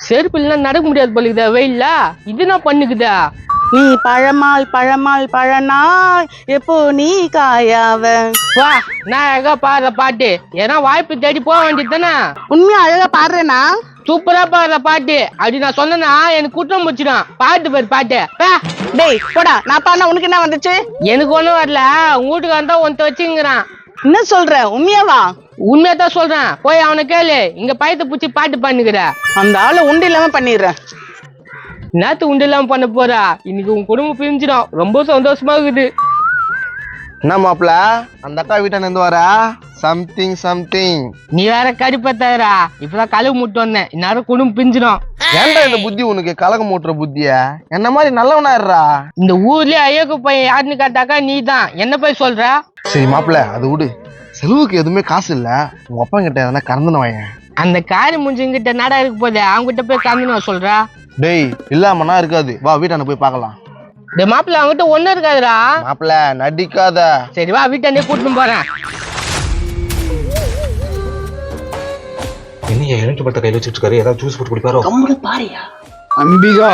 செருப்பு இல்லைன்னா நடக்க முடியாது போலுக்குதா வெயில்ல. இது என்ன பண்ணுக்குதா? நீ பழமாள் பழமாள் பழநாள் எப்போ நீ காயாவ. வா, நான் அழகா பாடுற பாட்டு. ஏன்னா வாய்ப்பு தேடி போக வேண்டியது தானே. உண்மையா அழகா பாடுறேனா? சூப்பரா பாடுற பாட்டு. அப்படி நான் சொன்னா எனக்கு குற்றம் போச்சுடும். பாட்டு பேர் பாட்டு. டேய் போடா, நான் பாடினா உனக்கு என்ன வந்துச்சு? எனக்கு ஒண்ணும் வரல. உங்க வீட்டுக்கு தான் ஒருத்த வச்சுங்கிறான். என்ன சொல்ற? உண்மையாவா? உண்மையதான் சொல்றேன். போய் அவனை கேளு. இங்க பயத்தை பூச்சி பாட்டு பண்ணுகிற. அந்த ஆளு உண்டு இல்லாம பண்ணிடுறேன். நேத்து உண்டு இல்லாம பண்ண போறா. இன்னைக்கு உன் குடும்பம் பிரிஞ்சிடும். ரொம்ப சந்தோஷமா இருக்குது. என்ன மாப்பிள, அந்த அக்கா வீட்டான இருந்து வர சம்திங். நீ வேற கடுப்பத்தாரா. இப்பதான் கழுவு முட்டு வந்தேன். இந்நேரம் குடும்பம் பிரிஞ்சிடும். ஏன்டா இந்த புத்தி உனக்கு? கலகம் மூட்டுற புத்திய? என்ன மாதிரி நல்லவனாடுறா. இந்த ஊர்லயே ஐயோக்கு பையன் யாருன்னு கேட்டாக்கா நீ தான். என்ன போய் சொல்ற? சரி மாப்பிள, அது விடு. செலவுக்கு எதுவுமே காசு இல்ல. உங்க அப்பா கிட்ட எதனா கறந்துன்னு வாங்க. அந்த காரி முஞ்சுங்கிட்ட நடா இருக்கு போதே, அவங்க கிட்ட போய் கறந்துன்னு சொல்ற. டேய் இல்லாமனா இருக்காது. வா வீட்டான போய் பார்க்கலாம். டேய் மாப்பிள்ள, அவங்ககிட்ட ஒண்ணும் இருக்காதுடா. மாப்பிள நடிக்காத. சரி வா, வீட்டாண்டே கூட்டிட்டு போறேன். என்னையா எலுமிச்சை பழத்தை கையில் வச்சுட்டு இருக்காரு? ஏதாவது ஜூஸ் போட்டு குடிப்பாரோ? கம்முனு பாரியா. அம்பிகா,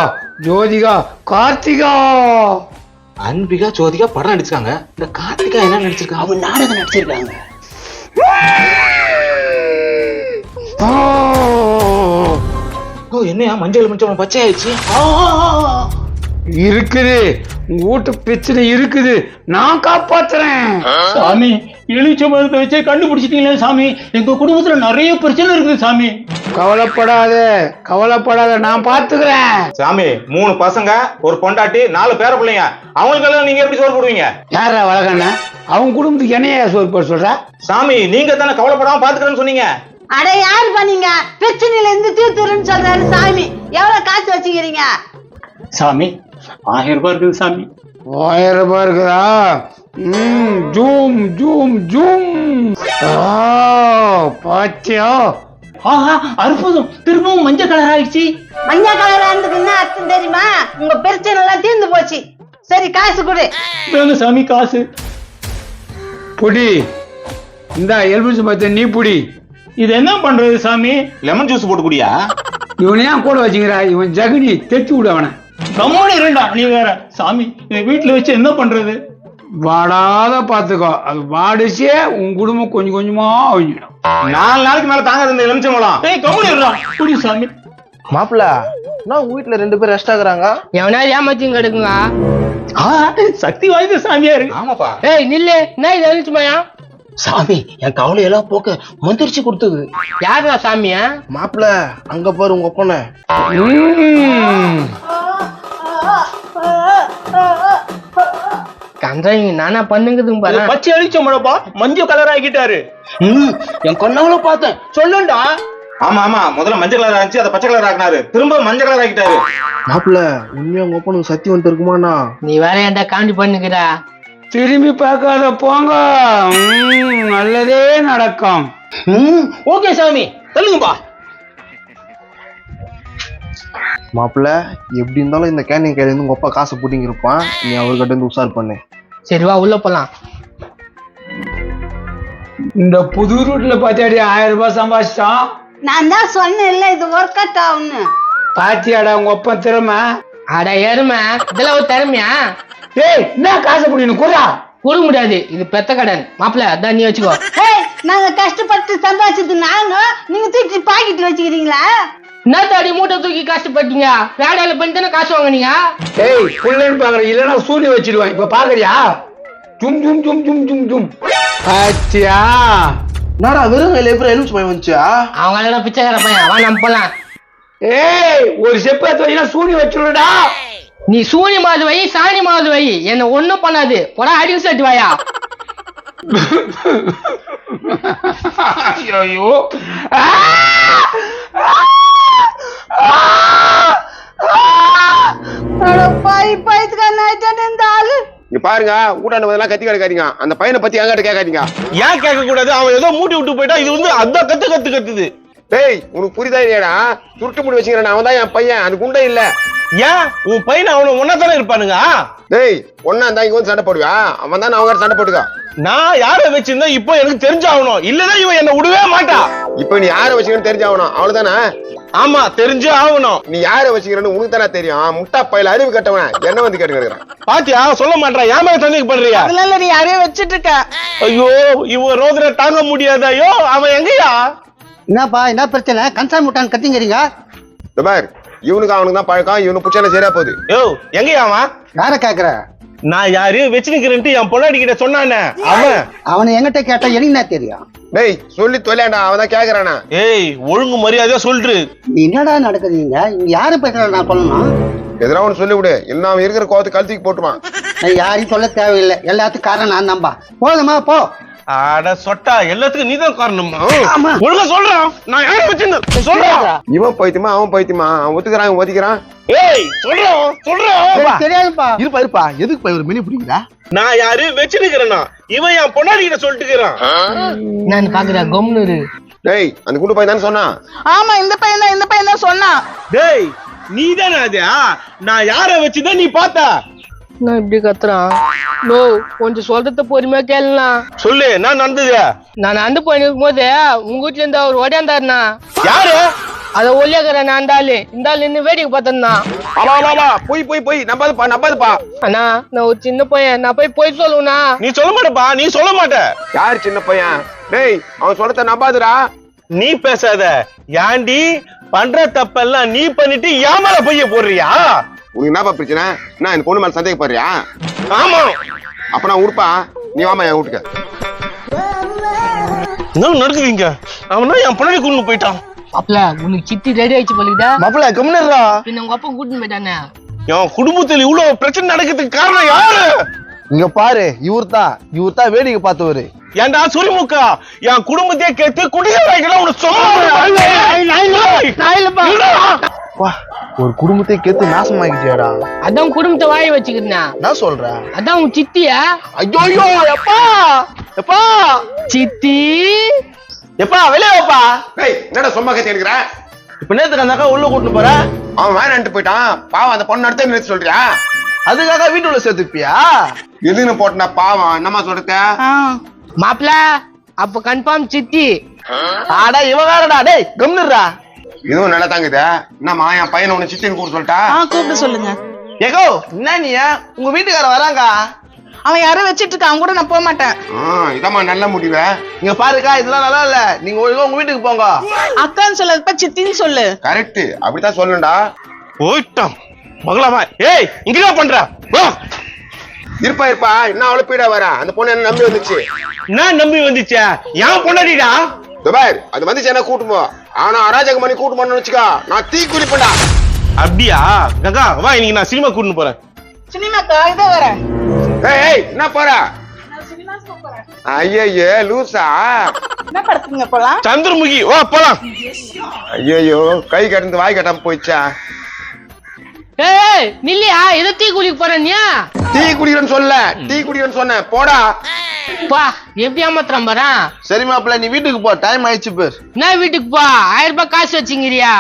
ஜோதிகா, கார்த்திகா. அன்பிகா ஜோதிகா படம் நடிச்சிருக்காங்க. இந்த கார்த்திகா என்ன நடிச்சிருக்காங்க? அவங்க நாடகம் நடிச்சிருக்காங்க. ஓ, என்னையா மஞ்சள் எலுமிச்சை பச்சை ஆயிடுச்சு? இருக்குது, உங்க வீட்டு பிரச்சனை இருக்குது, நான் காப்பாத்துறேன். சாமி, எலுமிச்சை மரத்தை வச்சே கண்டுபிடிச்சிட்டீங்களே சாமி. எங்க குடும்பத்துல நிறைய பிரச்சனை இருக்குது சாமி. கவலைப்படாத, நான் பாத்துக்கிறேன். சாமி, 3 பசங்க, ஒரு பொண்டாட்டி, 4 பேர பிள்ளைங்க. அவங்களுக்கெல்லாம் நீங்க எப்படி சோறு போடுவீங்க? யாரா வளகண்ணா? அவங்க குடும்பத்துக்கு என்னையா சோறு போட சொல்ற? சாமி, நீங்க தானே கவலைப்படாம பாத்துக்கிறேன்னு சொன்னீங்க. அட யாரு பண்ணீங்க? பிரச்சனையில இருந்து தீர்த்துறேன்னு சொல்றாரு சாமி. எவ்வளவு காசு வச்சுக்கிறீங்க? சாமி 1000 ரூபாய் இருக்குது சாமி. 1000 ரூபாய் இருக்குதா? Zoom zoom zoom. பாத்தியா? ஆஹா, அற்புதம். திரும்பவும் மஞ்சள் கலர் ஆயிடுச்சு. மஞ்சள் கலர் ஆனதுக்கு என்ன அர்த்தம் தெரியுமா? உங்க பிரச்சனை எல்லாம் தீர்ந்து போச்சு. சரி காசு கொடு. வேணும் சாமி காசு. புடி, இந்த எலுமிச்சை பழத்தை நீ புடி. இது என்ன பண்றது சாமி? லெமன் ஜூஸ் போட்டு குடியா? இவனை ஏன் கூட வச்சுக்கிறா? இவன் ஜகுனி, தெத்தி விடு அவனை. கம்முனு இருண்டா நீ வேற. சாமி, இதை வீட்டுல வச்சு என்ன பண்றது? வாடாத பாத்துக்கோ. அது வாடிச்சே உன் குடும்பம் கொஞ்சம் கொஞ்சமா அழிஞ்சிடும். 4 நாளைக்கு மேல தாங்க இருந்த எலுமிச்சை பழம். ஏய் கம்முனு இருடா. குடி சாமி. மாப்பிள, நான் உங்க வீட்டுல 2 பேர் ரெஸ்ட் ஆகுறாங்க. எவனாவது ஏமாத்தியும் கிடக்குங்க. சக்தி வாய்ந்த சாமியா இருக்கு. ஆமாப்பா. ஏய் நில்லு, என்ன இது எலுமிச்சையா? சாமி, என் கவலை எல்லாம் போக்க மந்திரிச்சு கொடுத்தது. யாருடா சாமியா? மாப்பிள அங்க பாரு உங்க ஒப்பனை. கந்தாங்க நானா பண்ணுங்குதுங்க பாரு. பச்சை அழிச்ச முழப்பா மஞ்சள் கலர் ஆகிட்டாரு. என் கண்ணால பார்த்தேன். சொல்லுண்டா. ஆமா, முதல்ல மஞ்சள் கலர் ஆச்சு, அதை பச்சை கலர் ஆக்கினாரு. திரும்ப மஞ்சள் கலர் ஆக்கிட்டாரு. மாப்பிள உண்மையா உங்க ஒப்பனுக்கு சத்தி வந்துட்டு இருக்குமாண்ணா? நீ வேற ஏன்டா காண்டி பண்ணுகிறா? திரும்பி பார்க்காத போங்க. நல்லதே நடக்கும். ஓகே சாமி, சொல்லுங்கப்பா. மாப்பிள எப்படி இருந்தாலும் இந்த கேண்டீன் கையில இருந்து உங்க அப்பா காசு போட்டிங்க இருப்பான். நீ அவர்கிட்ட இருந்து உஷார் பண்ணு. சரி வா உள்ள போலாம். இந்த புது ரூட்ல பார்த்தாடி 1000 ரூபாய் சம்பாதிச்சிட்டான். நான் தான் சொன்னேன்ல இது ஒர்க் அவுட் ஆகும்னு. பாத்தியாடா உங்க அப்பா திறமை? அட எருமை, இதெல்லாம் ஒரு திறமையா? ஏய், என்ன காசை புடிக்கணும்? குறா கொடுக்க முடியாது, இது பெத்த கடன். மாப்பிள்ள அதான் நீ வச்சுக்கோ. நாங்க கஷ்டப்பட்டு சம்பாதிச்சது நாங்க, நீங்க தூக்கி பாக்கெட் வச்சுக்கிறீங்களா? என்னத்தாடி மூட்டை தூக்கி கஷ்டப்பட்டீங்க? வேலையில பண்ணி தானே காசு வாங்கினீங்க. ஏய், புள்ளன்னு பாக்குற, இல்லன்னா சூரிய வச்சிடுவான். இப்ப பாக்குறியா? ஜும் ஜும் ஜும் ஜும் ஜும் ஜும். பாத்தியா? என்னடா வெறும் கையில எப்படி எலுமிச்சை பழம் வந்துச்சா? அவங்க எல்லாம் பிச்சைக்கார பையன். வா நம்ம போலாம். ஏய், ஒரு செப்பு எடுத்து வைனா சூரிய வச்சிடுடா. நீ சூரிய மாது வை, சாணி மாது வை, என்ன ஒண்ணும் பண்ணாது. போடா அடி செட்டு வாயா. ஐயோ, இங்க பாருங்க, ஊட்டாண்டு முதல்ல கத்தி கிடக்காதீங்க. அந்த பையனை பத்தி என்கிட்ட கேட்காதீங்க. ஏன் கேட்க கூடாது? அவன் ஏதோ மூட்டி விட்டு போயிட்டா. இது வந்து அதான் கத்துது. டேய், உனக்கு புரியுதா இல்லையாடா? சுருட்டு முடி வச்சுக்கிறேன், அவன் தான் என் பையன், அது குண்டே இல்ல. ஏன் உன் பையன் அவனை ஒன்னா தானே இருப்பானுங்க டேய் ஒன்னா இருந்தா இங்க வந்து சண்டை போடுவா அவன் தானே அவங்க சண்டை போட்டுக்கா நான் யார வச்சிருந்தா இப்போ எனக்கு தெரிஞ்சாகணும் இல்லன்னா இவன் என்ன விடவே மாட்டா இப்ப நீ யாரை வச்சுக்கன்னு தெரிஞ்சாகணும் அவ்வளவுதானே ஆமா தெரிஞ்சே ஆகணும் நீ யாரை வச்சுக்கிறன்னு உனக்கு தானே தெரியும் முட்டா பையில அறிவு கட்டவன் என்ன வந்து கேட்டுக்கிறான் பாத்தியா சொல்ல மாட்டா ஏமா தண்ணிக்கு பண்றியா அதனால நீ யாரையும் வச்சிட்டு இருக்க. ஐயோ இவன் ரோதனை தாங்க முடியாது ஐயோ அவன் எங்கயா என்னப்பா என்ன பிரச்சனை கன்சாமி முட்டான்னு கத்திங்கிறீங்க? இந்த பார் இவனுக்கு அவனுக்கு தான் பழக்கம் இவனு புடிச்சாலே சரியா போகுது யோ எங்கயா அவன் யார கேக்குற? நான் யாரு வச்சுக்கிறேன்ட்டு என் பொண்டாடி கிட்ட சொன்னானே அவன் அவனை எங்கிட்ட கேட்டா எனக்கு என்ன தெரியும்? டேய் சொல்லி தொலையாண்டா அவன் தான் கேக்குறானா ஏய் ஒழுங்கு மரியாதையா சொல்லிட்டு நீ என்னடா நடக்குதுங்க? இங்க யாரு பேசுற நான் சொல்லணும்? எதிராக அவனு சொல்லி விடு என்ன அவன் இருக்கிற கோவத்தை கழுத்துக்கு போட்டுவான் நான் யாரையும் சொல்ல தேவையில்லை, எல்லாத்துக்கும் காரணம் நான் தான்பா. போதுமா போ. அட சொட்டா எல்லாத்துக்கும் நீதான் காரணமா ஆமா. ஒழுங்கா சொல்றான் நான் யாரை வச்சிருந்தேன் சொல்றான் இவன் பைத்தியமா அவன் பைத்தியமா அவன் ஒத்துக்கிறான் இவன் ஒத்திக்கிறான் ஏய் சொல்றான் எனக்கு தெரியாதுப்பா. இருப்பா எதுக்கு இவர் மினி பிடிக்கிறா? நான் யாரு வச்சிருக்கிறேன்னா இவன் என் பொண்டாடி கிட்ட சொல்லிட்டுக்கிறான் நான் பாக்குறேன் கம்னு. டேய் அந்த குண்டு பையன் தானே சொன்னான் ஆமா இந்த பையன் தான் சொன்னான். டேய் நீதானே அது நான் யார வச்சுதான் நீ பார்த்த நான் இப்படி கத்துறான். நோ கொஞ்சம் சொல்றத பொறுமையா கேளலாம். சொல்லு நான் நடந்தது நான் நடந்து போயிருக்கும் போது உங்க வீட்டுல இருந்து அவர் ஓடியாந்தாருண்ணா. யாரு அத ஒல்லியாக்குறேன் நான் அந்த ஆளு இந்த ஆள் நின்று வேடிக்கை பார்த்தேன்னா. ஆமா போய் நம்பாதுப்பா அண்ணா நான் ஒரு சின்ன பையன் நான் போய் சொல்லுவனா? நீ சொல்ல மாட்டப்பா நீ சொல்ல மாட்ட யார் சின்ன பையன்? டேய் அவன் சொல்றத நம்பாதுடா நீ பேசாத ஏண்டி பண்ற தப்பெல்லாம் நீ பண்ணிட்டு ஏமால பைய போடுறியா உனக்கு என்னப்பா பிரச்சனை? நான் என் பொண்ணு மேல சந்தேகப்படுறியா? ஆமா அப்ப நான் உடுப்பா நீ வாமா என் வீட்டுக்கு. என்ன நடக்குதுங்க அவனா என் பொண்ணாடி கூண்டு போயிட்டான் அப்பல உனக்கு சித்தி ரெடி ஆயிடுச்சு போலிதா? மாப்பிள்ள கம்னர்ரா. பின்ன உங்க அப்பா கூட்டின்னு போயிட்டானே. என் குடும்பத்துல இவ்வளவு பிரச்சனை நடக்கிறதுக்கு காரணம் யாரு? இங்க பாரு இவர்தான் வேடிக்கை பார்த்தவரு. ஏன்டா சுரிமுக்கா என் குடும்பத்தையே கேட்டு குடியேறாய்களா உனக்கு ஒரு குடும்பத்தை கேத்து நாசமாக்கிட்டியாடா. அதான் குடும்பத்தை வாய வச்சுக்கிறேன். நான் சொல்றேன். அதான் உன் சித்தியா? ஐயோ எப்பா சித்தி எப்பா வெளியே வாப்பா. டேய் என்னடா சும்மா கத்தி எடுக்கிற? இப்ப நேத்துக்கு அந்த அக்கா உள்ள கூட்டு போற. அவன் வேணான்ட்டு போயிட்டான் பாவம் அந்த பொண்ணு அடுத்த நிறுத்தி சொல்றியா? அதுக்காக வீட்டுல சேர்த்துப்பியா? எதுன்னு போட்டா பாவம் என்னமா சொல்றத? மாப்பிள அப்ப கன்ஃபார்ம் சித்தி. ஆடா இவ வேறடா. டேய் கம்னர்ரா. இதுவும் நல்லா தாங்குதா? என்னம்மா என் பையனை உன்னை சித்தின்னு கூப்பிட்டு சொல்லிட்டா? கூப்பிட்டு சொல்லுங்க. ஏகோ என்ன நீ உங்க வீட்டுக்கார வராங்க. அவன் யாரும் வச்சிட்டு இருக்கான் கூட நான் போக மாட்டேன். இதாம்மா நல்ல முடிவு. இங்க பாருக்கா இதெல்லாம் நல்லா இல்ல. நீங்க ஒழுங்கா உங்க வீட்டுக்கு போங்க. அக்கான்னு சொல்லாதப்ப சித்தின்னு சொல்லு. கரெக்ட் அப்படித்தான் சொல்லணும்டா. போயிட்டான் மகளாமா. ஏய் இங்கதான் பண்ற இருப்பா என்ன அவ்வளவு பீடா வர அந்த பொண்ணு என்ன நம்பி வந்துச்சு. நான் நம்பி வந்துச்சா ஏன் பொண்டாடிடா துபாய் அது வந்துச்சு என்ன கூட்டுமோ ஆனா அராஜகம் பண்ணி கூட்டு பண்ணு வச்சுக்கா நான் தீ குளிப்பேன்டா. அப்படியா கங்கா வா இன்னைக்கு நான் சினிமா கூட்டின்னு போறேன். சினிமாக்கா இதோ வரேன். ஏய் என்ன போற? ஐயே லூசா என்ன படத்துங்க போலாம்? சந்திரமுகி வா போலாம். ஐயோ கை கட்டந்து வாய் கட்டாம போயிடுச்சா? ஏய் நில்லியா ஏதோ டீ குடிக்க போறேன்யா? டீ குடிக்கிறேன்னு சொல்ல டீ குடிக்கிறேன்னு சொன்னேன் போடா. பா எப்படி ஏமாத்துறான் பாரு. சரி மாப்பிள்ள நீ வீட்டுக்கு போ டைம் ஆயிடுச்சு பேர். நான் வீட்டுக்கு போ 1000 ரூபாய் காசு வச்சுங்கிறியா?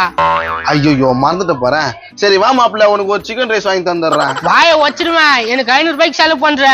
ஐயோ மறந்துட்டு போறேன். சரி வா மாப்பிள்ள உனக்கு ஒரு சிக்கன் ரைஸ் வாங்கி தந்துடுறேன். வாய வச்சிருவேன் எனக்கு 500 ரூபாய்க்கு செலவு பண்ற.